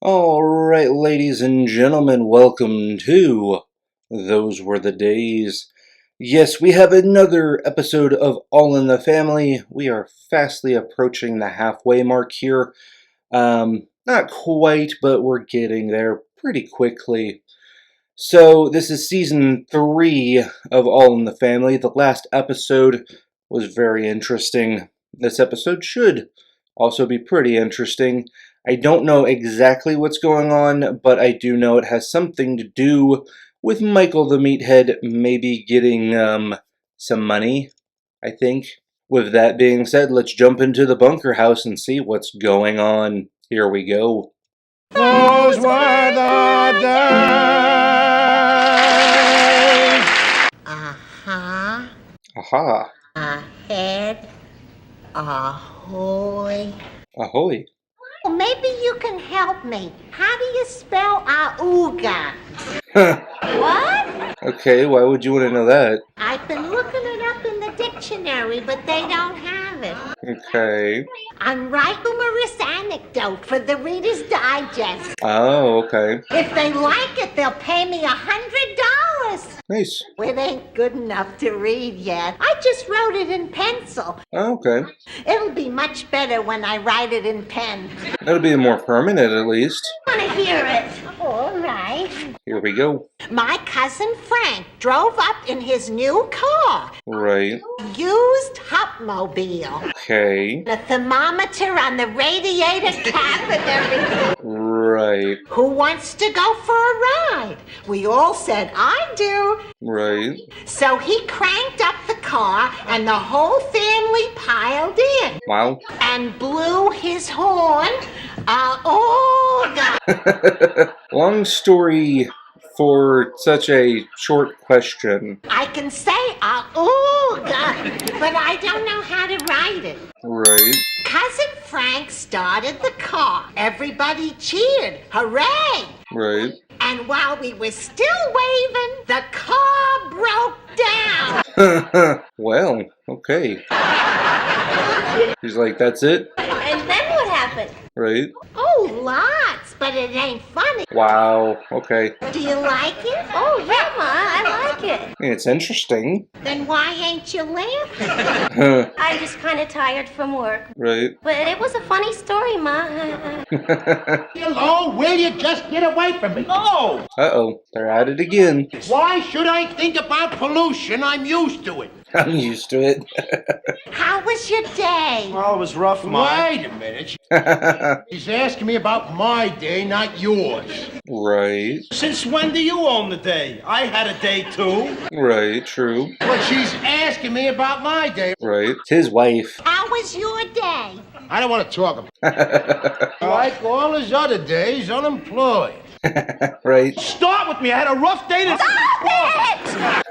Alright, ladies and gentlemen, welcome to Those Were the Days. Yes, we have another episode of All in the Family. We are fastly approaching the halfway mark here. Not quite, but we're getting there pretty quickly. So, this is season 3 of All in the Family. The last episode was very interesting. This episode should also be pretty interesting. I don't know exactly what's going on, but I do know it has something to do with Michael the Meathead maybe getting some money, I think. With that being said, let's jump into the bunker house and see what's going on. Here we go. Those were the days. Uh-huh. Aha. Ahead. Ahoy. Ahoy. Well, maybe you can help me. How do you spell auga? What? Okay, why would you want to know that? I've been looking it up in the dictionary, but they don't have it. Okay. I'm writing humorous anecdote for the Reader's Digest. Oh, okay. If they like it, they'll pay me $100. Nice. It ain't good enough to read yet. I just wrote it in pencil. Oh, okay. It'll be much better when I write it in pen. That'll be more permanent at least. I want to hear it. All right. Here we go. My cousin Frank drove up in his new car. Right. Used Hupmobile. Okay. The thermometer on the radiator cap and everything. Right. Who wants to go for a ride? We all said, I do. Right. So he cranked up the car and the whole family piled in. Wow. And blew his horn. Oh, God. Long story for such a short question. I can say God, but I don't know how to write it. Right. Cousin Frank started the car. Everybody cheered. Hooray! Right. And while we were still waving, the car broke down. Well, okay. He's like, that's it? And then what happened? Right. Oh, lots, but it ain't funny. Wow. Okay. Do you like it? Oh, yeah, Ma, I like it. I mean, it's interesting. Then why ain't you laughing? I'm just kind of tired from work. Right. But it was a funny story, Ma. Hello, will you just get away from me? Oh, Uh-oh. They're at it again. why should I think about pollution? I'm used to it. I'm used to it. How was your day? Well, it was rough, Ma. Wait a minute. She's asking me about my day, not yours. Right. Since when do you own the day? I had a day too. Right. True. But she's asking me about my day. Right. It's his wife. How was your day? I don't want to talk about it. Like all his other days, unemployed. Right. Start with me. I had a rough day today.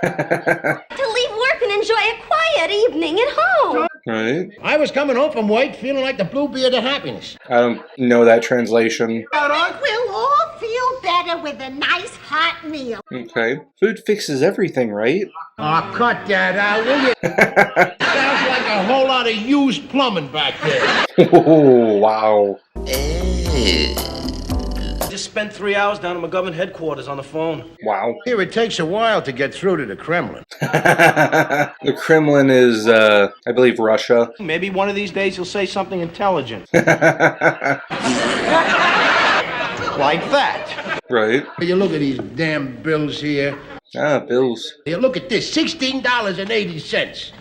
To leave work and enjoy a quiet evening at home. Right. I was coming home from work feeling like the Bluebeard of happiness. I don't know that translation. We'll all feel better with a nice hot meal. Okay. Food fixes everything, right? Oh, cut that out, will you? Sounds like a whole lot of used plumbing back there. Oh, wow. I just spent 3 hours down at my government headquarters on the phone. Wow. Here, it takes a while to get through to the Kremlin. The Kremlin is, I believe, Russia. Maybe one of these days you'll say something intelligent. Like that. Right. You look at these damn bills here. Ah, bills. Here, look at this, $16.80.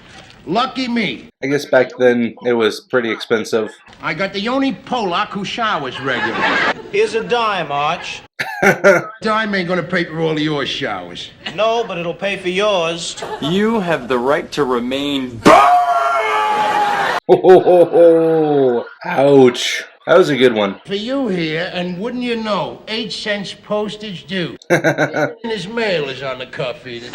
Lucky me. I guess back then it was pretty expensive. I got the only Polak who showers regularly. Here's a dime, Arch. Dime ain't gonna pay for all of your showers. No, but it'll pay for yours. You have the right to remain. Oh, ouch. That was a good one. For you here, and wouldn't you know, 8 cents postage due. And his mail is on the cuff either.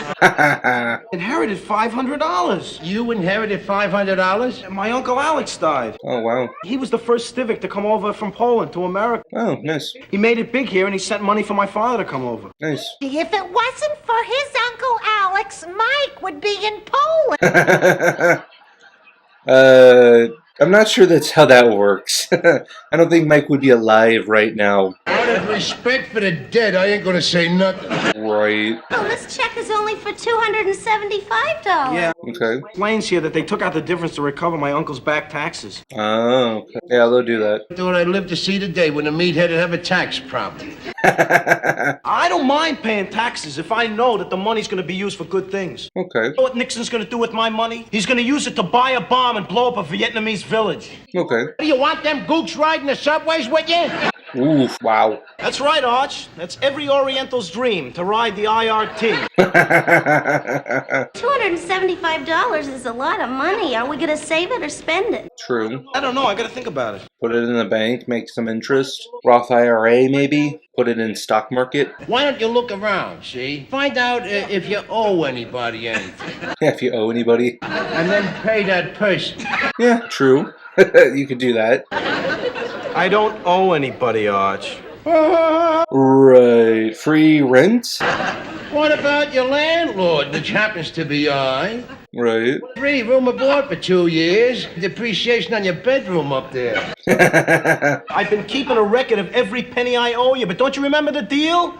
Inherited $500. You inherited $500? My Uncle Alex died. Oh, wow. He was the first civic to come over from Poland to America. Oh, nice. He made it big here and he sent money for my father to come over. Nice. If it wasn't for his Uncle Alex, Mike would be in Poland. I'm not sure that's how that works. I don't think Mike would be alive right now. Out of respect for the dead, I ain't gonna say nothing. Right. Oh, this check is only for $275. Yeah. Okay. Explains here that they took out the difference to recover my uncle's back taxes. Oh, okay. Yeah, they'll do that. I thought I'd live to see the day when the meathead'd have a tax problem. I don't mind paying taxes if I know that the money's going to be used for good things. Okay. You know what Nixon's going to do with my money? He's going to use it to buy a bomb and blow up a Vietnamese village. Okay. Do you want them gooks riding the subways with you? Oof, wow. That's right, Arch. That's every Oriental's dream, to ride the IRT. $275 is a lot of money. Are we gonna save it or spend it? True. I don't know. I got to think about it. Put it in the bank, make some interest. Roth IRA, maybe? Put it in stock market. Why don't you look around, see? Find out if you owe anybody anything. Yeah, if you owe anybody. And then pay that person. Yeah, true. You could do that. I don't owe anybody, Arch. Right. Free rent? What about your landlord, which happens to be I? Right. Free room and board for 2 years. Depreciation on your bedroom up there. I've been keeping a record of every penny I owe you, but don't you remember the deal?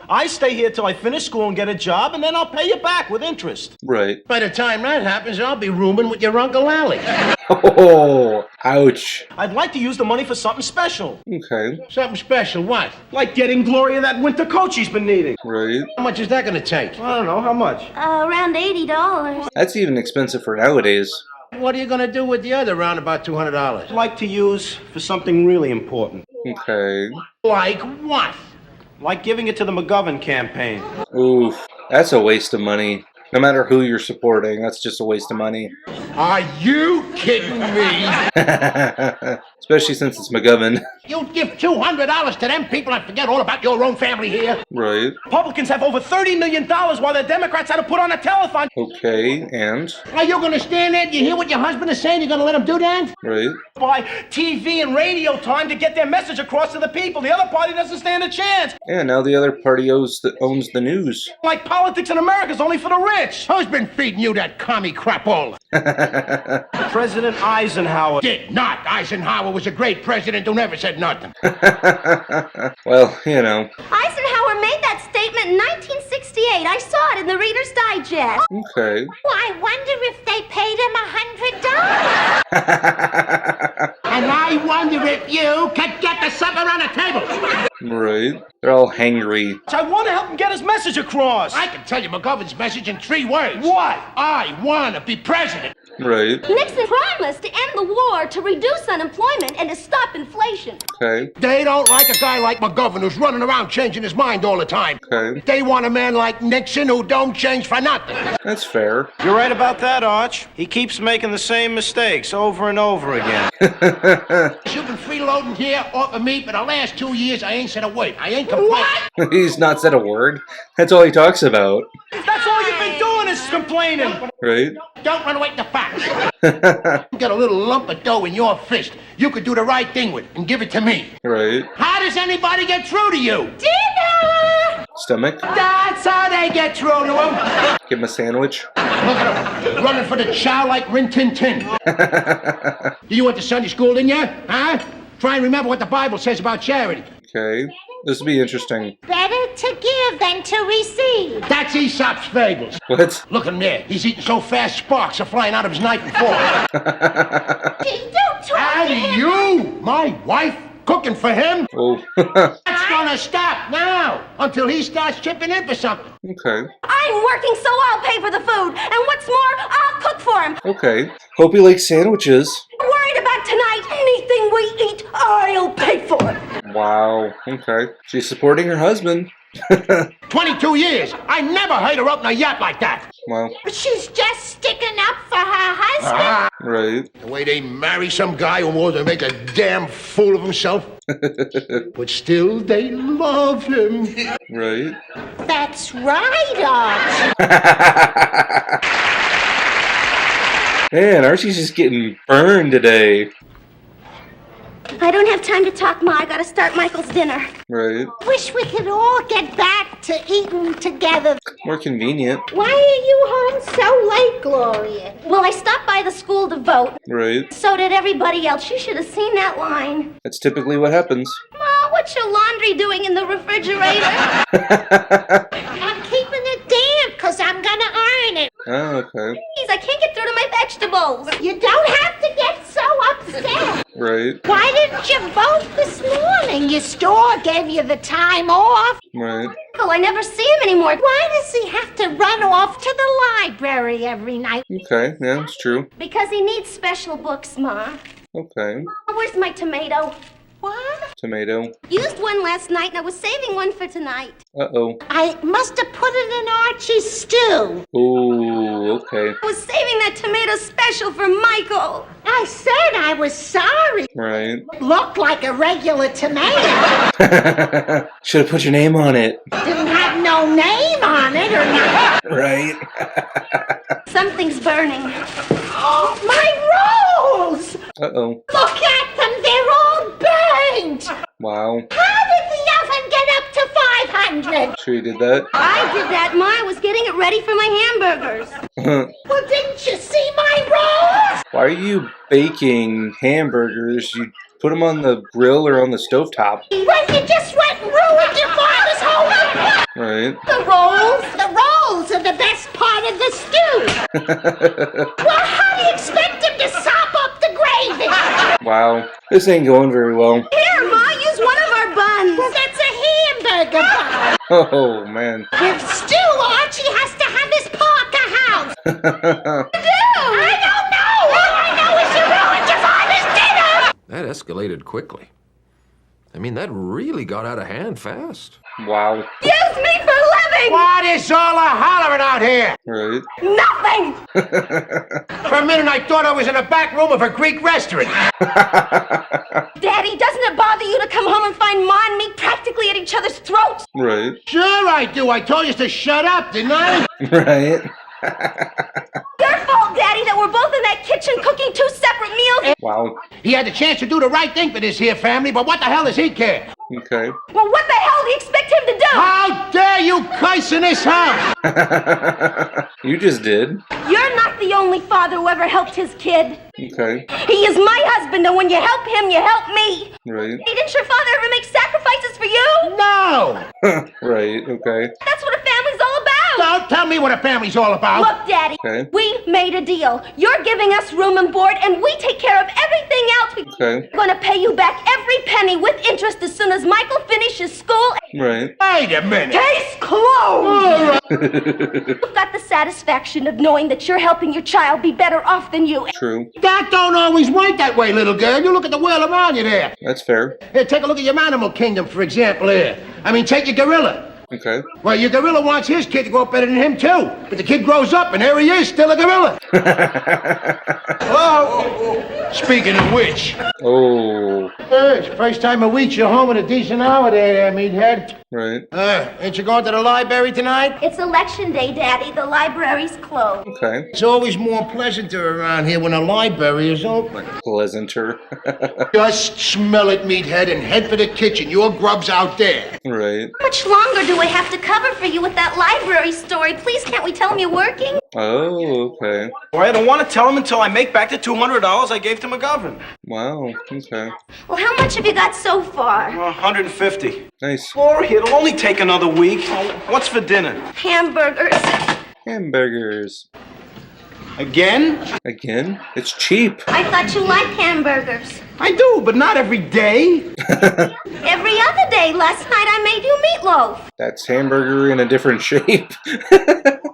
I stay here till I finish school and get a job, and then I'll pay you back with interest. Right. By the time that happens, I'll be rooming with your Uncle Allie. Oh, ouch. I'd like to use the money for something special. Okay. Something special, what? Like getting Gloria that winter coat she's been needing. Right. How much is that gonna take? I don't know, how much? Around $80. That's even expensive for nowadays. What are you gonna do with the other round about $200? I'd like to use for something really important. Okay. Like what? Like giving it to the McGovern campaign. Oof. That's a waste of money. No matter who you're supporting, that's just a waste of money. Are you kidding me? Especially since it's McGovern. You give $200 to them people and forget all about your own family here? Right. Republicans have over $30 million while the Democrats had to put on a telethon. Okay, and? Are you gonna stand there? Do you hear what your husband is saying? You're gonna let him do that? Right. Buy TV and radio time to get their message across to the people. The other party doesn't stand a chance. Yeah, now the other party owns the news. Like politics in America is only for the rich. Who's been feeding you that commie crapola? President Eisenhower. Did not. Eisenhower was a great president who never said nothing. Well, you know. Eisenhower made that statement in 1968. I saw it in the Reader's Digest. Okay. Well, I wonder if they paid him $100. And I wonder if you could get the supper on the table. Right. They're all hangry. I want to help him get his message across. I can tell you McGovern's message in 3 words. What? I want to be president. Right. Nixon promised to end the war, to reduce unemployment, and to stop inflation. Okay. They don't like a guy like McGovern who's running around changing his mind all the time. Okay. They want a man like Nixon who don't change for nothing. That's fair. You're right about that, Arch. He keeps making the same mistakes over and over again. You've been freeloading here off of me for the last 2 years. I ain't said a word. I ain't complained. He's not said a word. That's all he talks about. That's all you've been doing is complaining. Right? Don't run away from the facts. You got a little lump of dough in your fist. You could do the right thing with and give it to me. Right. How does anybody get through to you? Dinner! Stomach. That's how they get through to them. Give him a sandwich. Look at them, running for the chow like Rin Tin Tin. You went to Sunday school, didn't you? Huh? Try and remember what the Bible says about charity. Okay. This will be interesting. Better to give than to receive. That's Aesop's fables. What? Look at him there. He's eating so fast sparks are flying out of his knife and fork. Don't talk to And him. you, my wife, cooking for him? Oh. That's gonna stop now until he starts chipping in for something. Okay. I'm working, so I'll pay for the food. And what's more, I'll cook for him. Okay. Hope he likes sandwiches. I'm worried about tonight. Anything we eat, I'll pay for it. Wow. Okay. She's supporting her husband. 22 years. I never heard her open a yacht like that. Wow. She's just sticking up for her husband. Right. The way they marry some guy who wants to make a damn fool of himself. But still, they love him. Right. That's right, Arch. Man, Archie's just getting burned today. I don't have time to talk, Ma. I gotta start Michael's dinner. Right. Wish we could all get back to eating together. More convenient. Why are you home so late, Gloria? Well, I stopped by the school to vote. Right. So did everybody else. You should have seen that line. That's typically what happens. Ma, what's your laundry doing in the refrigerator? I'm keeping it damp because I'm gonna iron it. Oh, okay. Please, I can't get through to my vegetables. You don't have to get so upset. Right. Why didn't you vote this morning? Your store gave you the time off. Right. Uncle, I never see him anymore. Why does he have to run off to the library every night? Okay. Yeah, it's true. Because he needs special books, Ma. Okay. Oh, where's my tomato? What? Tomato. Used one last night and I was saving one for tonight. Uh-oh. I must have put it in Archie's stew. Oh, okay. I was saving that tomato special for Michael. I said I was sorry. Right. Looked like a regular tomato. Should have put your name on it. Didn't have no name on it or nothing. Right. Something's burning. Oh, my rolls! Uh-oh. Look at them, they're all burnt. Wow. How did the oven get up to 500? Sure you did that? I did that, Ma. I was getting it ready for my hamburgers. Well, didn't you see my rolls? Why are you baking hamburgers? You put them on the grill or on the stovetop. Well, you just went and ruined your father's whole life. Right. The rolls are the best part of the stew. Well, how do you expect him to sop up the gravy? Wow. This ain't going very well. Here, Ma, use one of our buns. Well, that's a hamburger bun. Oh, man. With stew, Archie has to have his Parker house. I don't know. All I know is you ruined your father's dinner. That escalated quickly. I mean, that really got out of hand fast. Wow. Use me for living. What is all the hollering out here? Right. Nothing. For a minute, I thought I was in the back room of a Greek restaurant. Daddy, doesn't it bother you to come home and find Ma and me practically at each other's throats? Right. Sure I do. I told you to shut up, didn't I? Right. Your fault, Daddy, that we're both in that kitchen cooking 2 separate meals. Wow. He had the chance to do the right thing for this here family, but what the hell does he care? Okay. Well, what the hell do you expect him to do? How dare you curse in this house? You just did. You're not the only father who ever helped his kid. Okay. He is my husband, and when you help him, you help me. Right. Hey, didn't your father ever make sacrifices for you? No! Right. Okay. That's what a family's all about. Don't tell me what a family's all about. Look, Daddy, Okay. we made a deal. You're giving us room and board, and we take care of everything else. Okay. We're gonna pay you back every penny with interest as soon as Michael finishes school. Right. Wait a minute. Case closed. You've got the satisfaction of knowing that you're helping your child be better off than you. True. That don't always work that way, little girl. You look at the world around you there. That's fair. Here, take a look at your animal kingdom, for example, here. I mean, take your gorilla. Okay. Well, your gorilla wants his kid to grow up better than him, too. But the kid grows up, and there he is, still a gorilla. Oh, speaking of which. Oh. It's the first time in weeks you're home at a decent hour there, meathead. Right. Ain't you going to the library tonight? It's election day, Daddy. The library's closed. Okay. It's always more pleasanter around here when a library is open. Pleasanter. Just smell it, meathead, and head for the kitchen. Your grub's out there. Right. How much longer do I have to cover for you with that library story? Please, can't we tell him you're working? Oh, okay. Boy, I don't want to tell him until I make back the $200 I gave to McGovern. Wow. Okay. Well, how much have you got so far? 150. Nice. Gloria, it'll only take another week. What's for dinner? Hamburgers. Hamburgers. Again? Again? It's cheap. I thought you liked hamburgers. I do, but not every day. Every other day. Last night I made you meatloaf. That's hamburger in a different shape.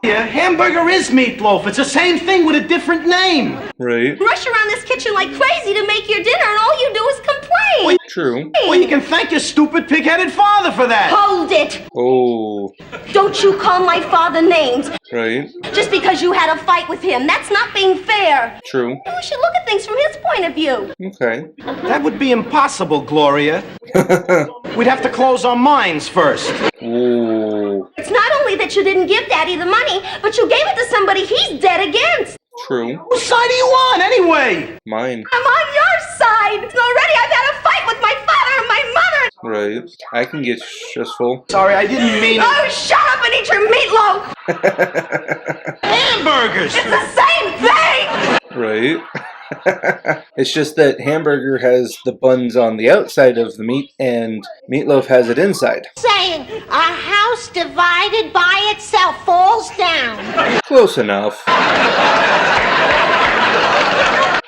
Yeah, hamburger is meatloaf. It's the same thing with a different name. Right. Rush around this kitchen like crazy to make your dinner, and all you do is complain. True. Well, you can thank your stupid pig-headed father for that. Hold it. Oh. Don't you call my father names Right. just because you had a fight with him. That's not being fair. True. We should look at things from his point of view. Okay. That would be impossible, Gloria. We'd have to close our minds first. Ooh. It's not only that you didn't give Daddy the money, but you gave it to somebody he's dead against. True. Whose side are you on, anyway? Mine. I'm on your side. And already I've had a fight with my father and my mother. Right. I can get just full. Sorry, I didn't mean it. Oh, shut up and eat your meatloaf! Hamburgers! It's the same thing! Right. It's just that hamburger has the buns on the outside of the meat and meatloaf has it inside. Saying a house divided by itself falls down. Close enough.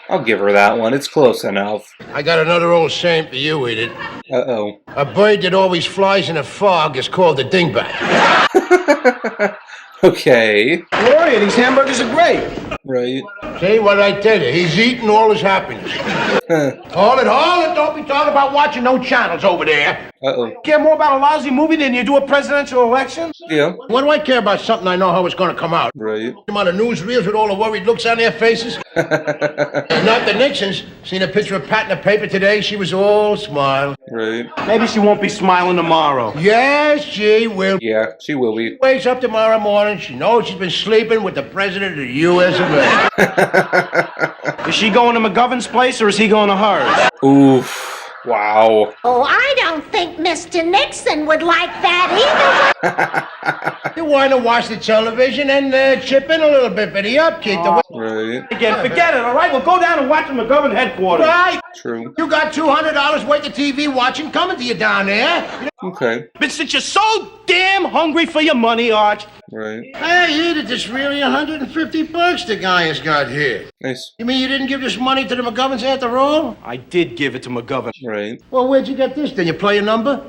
I'll give her that one. It's close enough. I got another old saying for you, Edith. Uh-oh. A bird that always flies in a fog is called a dingbat. Okay. Gloria, these hamburgers are great. Right. See what I tell you? He's eating all his happiness. Hold it. Don't be talking about watching no channels over there. Uh-oh. Care more about a lousy movie than you do a presidential election? Yeah. What do I care about something I know how it's going to come out? Right. Them on the newsreels with all the worried looks on their faces. And not the Nixons. Seen a picture of Pat in the paper today. She was all smile. Right. Maybe she won't be smiling tomorrow. Yes, she will. Yeah, she will be. Wakes up tomorrow morning. She knows she's been sleeping with the president of the U.S. of A. Is she going to McGovern's place or is he going to hers? Oof. Wow. Oh, I don't think Mr. Nixon would like that either. You want to watch the television and chip in a little bit for the upkeep. Right. Again, forget it, all right? We'll go down and watch the McGovern headquarters. Right. True. You got $200 worth of TV watching coming to you down there. Okay. But since you're so damn hungry for your money, Arch, Right. Hey, Edith, it's really $150 the guy has got here. Nice. You mean you didn't give this money to the McGoverns after all? I did give it to McGovern. Right. Well, where'd you get this? Did you play a number?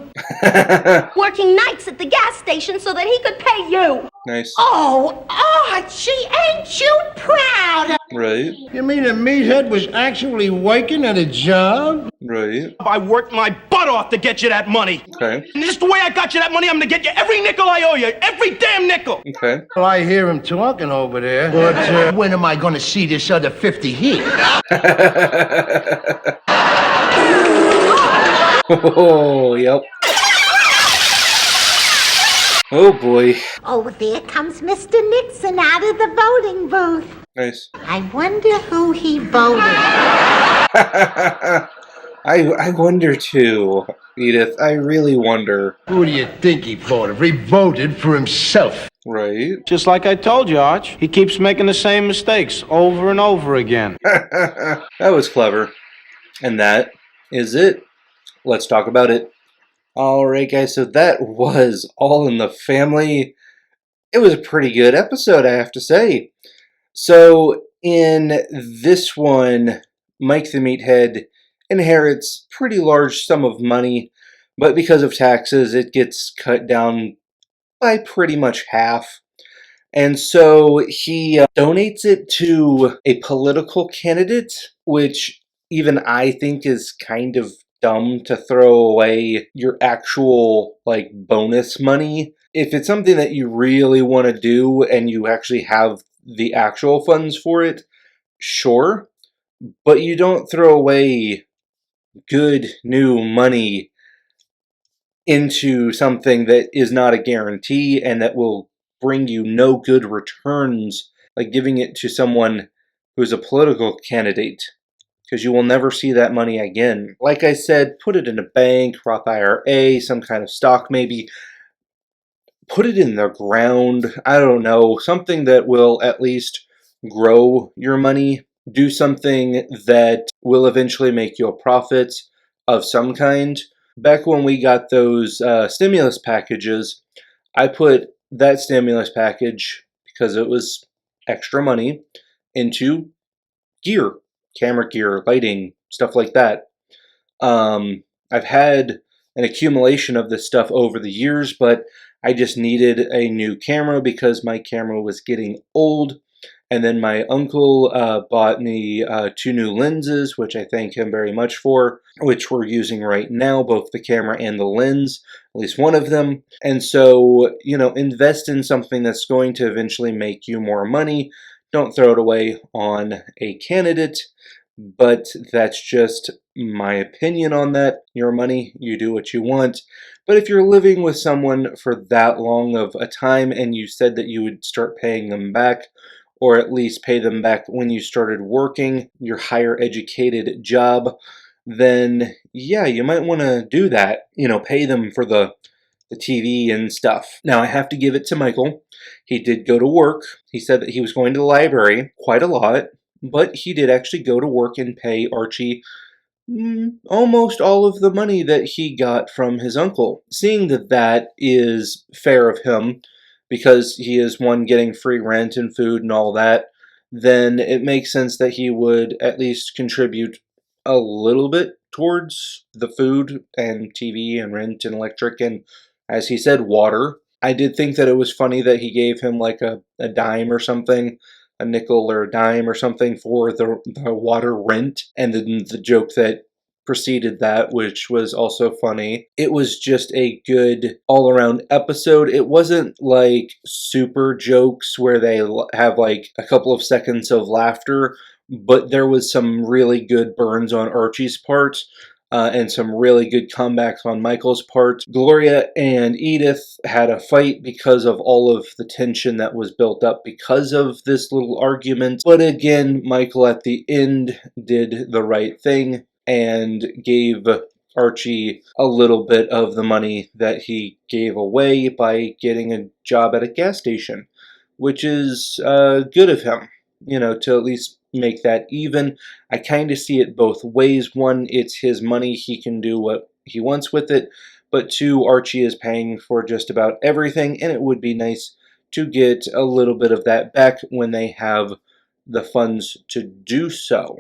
Working nights at the gas station so that he could pay you. Nice. Oh, Archie, ain't you proud? Right. You mean a meathead was actually working at a job? Right. I worked my butt off to get you that money. Okay. And this is the way I got you that money. I'm gonna get you every nickel I owe you. Every damn nickel. Okay. Well, I hear him talking over there. But when am I going to see this other 50 here? Oh, yep. Oh boy. Oh, there comes Mr. Nixon out of the voting booth. Nice. I wonder who he voted. I wonder too, Edith. I really wonder. Who do you think he voted? He voted for himself. Right. Just like I told you, Arch. He keeps making the same mistakes over and over again. That was clever. And that is it. Let's talk about it. Alright guys, so that was All in the Family. It was a pretty good episode, I have to say. So, in this one, Mike the Meathead inherits a pretty large sum of money, but because of taxes, it gets cut down by pretty much half. And so he donates it to a political candidate, which even I think is kind of dumb to throw away your actual like bonus money. If it's something that you really want to do and you actually have the actual funds for it, sure, but you don't throw away good new money into something that is not a guarantee and that will bring you no good returns, like giving it to someone who's a political candidate, because you will never see that money again. Like I said, put it in a bank, Roth IRA, some kind of stock maybe. Put it in the ground, I don't know, something that will at least grow your money. Do something that will eventually make you a profit of some kind. Back when we got those stimulus packages, I put that stimulus package, because it was extra money, into gear, camera gear, lighting, stuff like that. I've had an accumulation of this stuff over the years, but I just needed a new camera because my camera was getting old. And then my uncle bought me 2 new lenses, which I thank him very much for, which we're using right now, both the camera and the lens, at least one of them. And so, you know, invest in something that's going to eventually make you more money. Don't throw it away on a candidate, but that's just my opinion on that. Your money, you do what you want. But if you're living with someone for that long of a time and you said that you would start paying them back, or at least pay them back when you started working your higher educated job, then yeah, you might want to do that. You know, pay them for the TV and stuff. Now, I have to give it to Michael. He did go to work. He said that he was going to the library quite a lot, but he did actually go to work and pay Archie almost all of the money that he got from his uncle. Seeing that that is fair of him, because he is one getting free rent and food and all that, then it makes sense that he would at least contribute a little bit towards the food and TV and rent and electric and, as he said, water. I did think that it was funny that he gave him like a dime or something, a nickel or a dime or something for the water rent, and then the joke that preceded that, which was also funny. It was just a good all-around episode. It wasn't like super jokes where they have like a couple of seconds of laughter, but there was some really good burns on Archie's part. And some really good comebacks on Michael's part. Gloria and Edith had a fight because of all of the tension that was built up because of this little argument. But again, Michael at the end did the right thing and gave Archie a little bit of the money that he gave away by getting a job at a gas station, which is good of him, you know, to at least make that even. I kind of see it both ways. One, it's his money, he can do what he wants with it, but two, Archie is paying for just about everything, and it would be nice to get a little bit of that back when they have the funds to do so,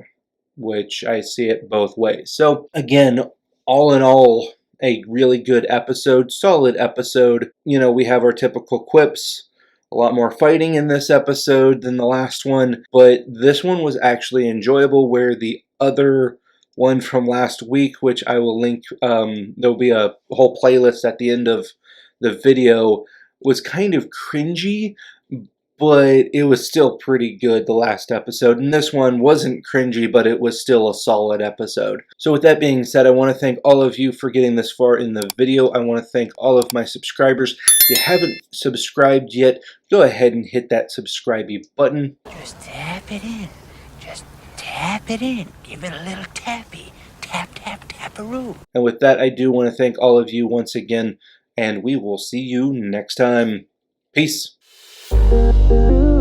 which I see it both ways. So again, all in all, a really good episode, solid episode. You know, we have our typical quips. A lot more fighting in this episode than the last one, but this one was actually enjoyable, where the other one from last week, which I will link, there'll be a whole playlist at the end of the video, was kind of cringy, but it was still pretty good, the last episode. And this one wasn't cringy, but it was still a solid episode. So with that being said, I want to thank all of you for getting this far in the video. I want to thank all of my subscribers. If you haven't subscribed yet, go ahead and hit that subscribe button. Just tap it in. Just tap it in. Give it a little tappy. Tap, tap, tap-a-roo. And with that, I do want to thank all of you once again, and we will see you next time. Peace. Thank you.